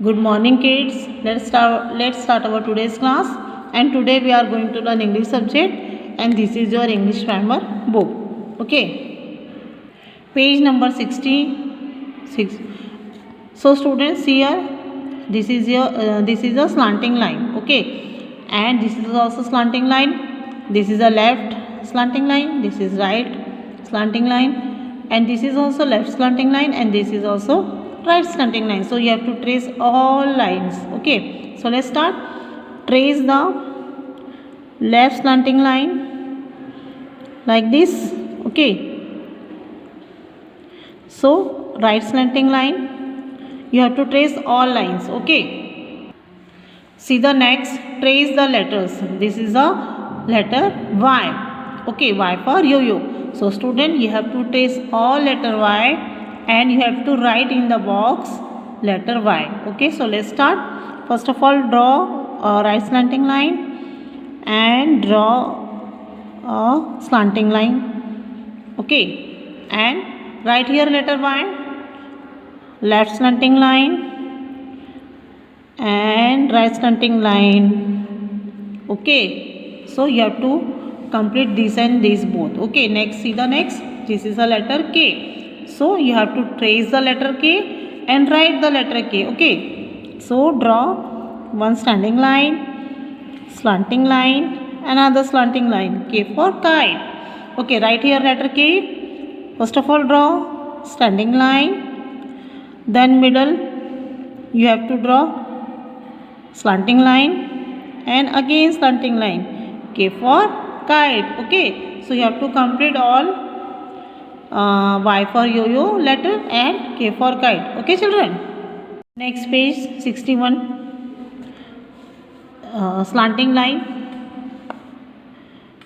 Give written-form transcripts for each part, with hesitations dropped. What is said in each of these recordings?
Good morning, kids. Let's start our today's class. And today we are going to learn English subject. And this is your English grammar book. Okay. Page number 66. So students, here this is a slanting line. Okay. And this is also slanting line. This is a left slanting line. This is right slanting line. And this is also left slanting line. And this is also right slanting line. So you have to trace all lines. Okay, so let's start. Trace the left slanting line like this. Okay, so right slanting line, you have to trace all lines. Okay, see the next. Trace the letters. This is a letter Y. Okay, Y for yo-yo. So student, you have to trace all letter Y and you have to write in the box letter Y. Okay, so let's start. First of all, draw a right slanting line and draw a slanting line. Okay, and write here letter Y, left slanting line and right slanting line. Okay, so you have to complete this and this both. Okay, next, see the next. This is a letter K. So you have to trace the letter K and write the letter K. Okay, so draw one standing line, slanting line, another slanting line. K for kite. Okay, write here letter K. First of all, draw standing line, then middle you have to draw slanting line and again slanting line. K for kite. Okay, so you have to complete all Y for yo-yo letter and K for kite. Okay, children. Next page 61. Slanting line.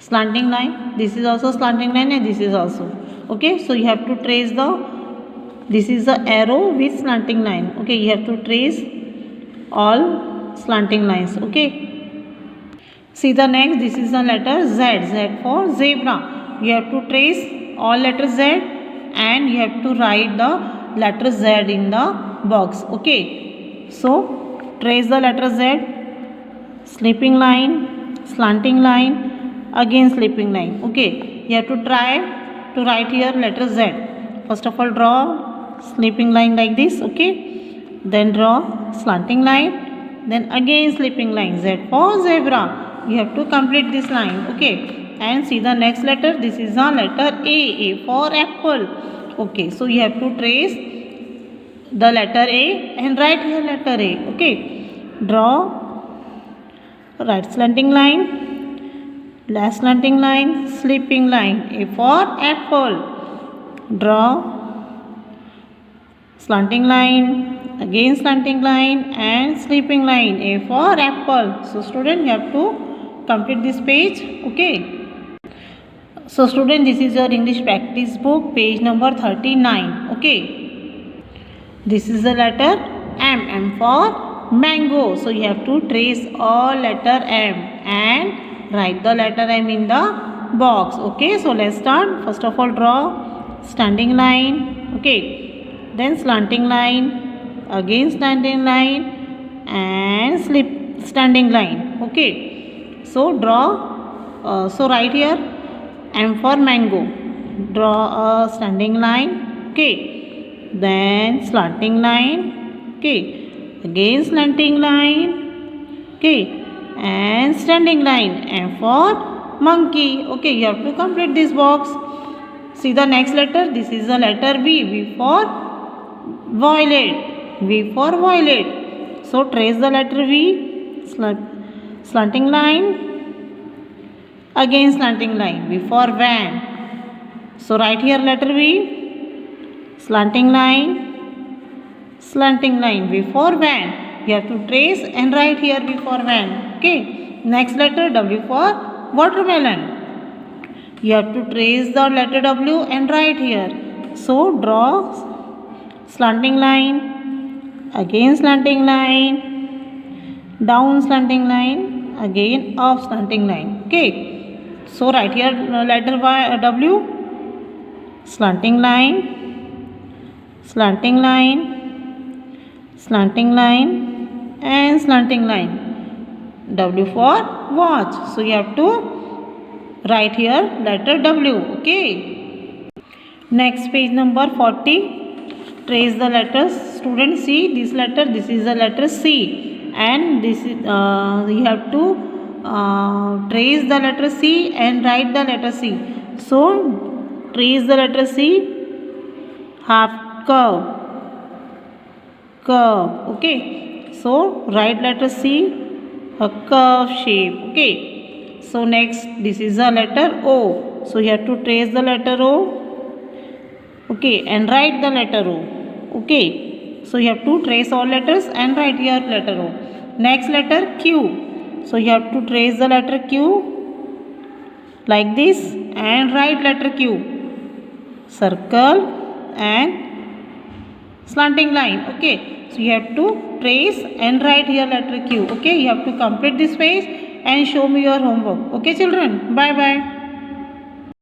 Slanting line. This is also slanting line and this is also. Okay, so you have to trace the. This is the arrow with slanting line. Okay, you have to trace all slanting lines. Okay. See the next. This is the letter Z. Z for zebra. You have to trace all letter Z and you have to write the letter Z in the box. Okay, so trace the letter Z, sleeping line, slanting line, again sleeping line. Okay, you have to try to write here letter Z. First of all, draw sleeping line like this. Okay, then draw slanting line, then again sleeping line. Z for zebra. You have to complete this line. Okay, and see the next letter. This is the letter A. A for apple. Okay, so you have to trace the letter A and write here letter A. Okay, draw right slanting line, left slanting line, sleeping line. A for apple. Draw slanting line, again slanting line and sleeping line. A for apple. So student, you have to complete this page. Okay. So student, this is your English practice book, page number 39. Okay, this is the letter M. M for mango. So you have to trace all letter M and write the letter M in the box. Okay, so let's start. First of all, draw standing line. Okay, then slanting line, again standing line and standing line. Okay, so draw. So write here M for mango. Draw a standing line. Okay, then slanting line. Okay, again slanting line. Okay, and standing line. M for monkey. Okay, you have to complete this box. See the next letter. This is the letter V. V for violet. V for violet. So trace the letter V. Slanting line, again slanting line. V for van. So write here letter V, slanting line, V for van. You have to trace and write here V for van. Okay, next letter W for watermelon. You have to trace the letter W and write here. So draw slanting line, again slanting line, down slanting line, again up slanting line. Okay, so write here letter W, slanting line, slanting line and slanting line. W for watch. So you have to write here letter W. Okay. Next page number 40. Trace the letters. Students, see this letter. This is the letter C, and this is you have to trace the letter C and write the letter C. So trace the letter C. Half curve. Okay. So write letter C, a curve shape. Okay. So next, this is the letter O. So you have to trace the letter O. Okay, and write the letter O. Okay. So you have to trace all letters and write here letter O. Next letter Q. So you have to trace the letter Q like this and write letter Q. Circle and slanting line. Okay. So you have to trace and write here letter Q. Okay. You have to complete this page and show me your homework. Okay children. Bye bye.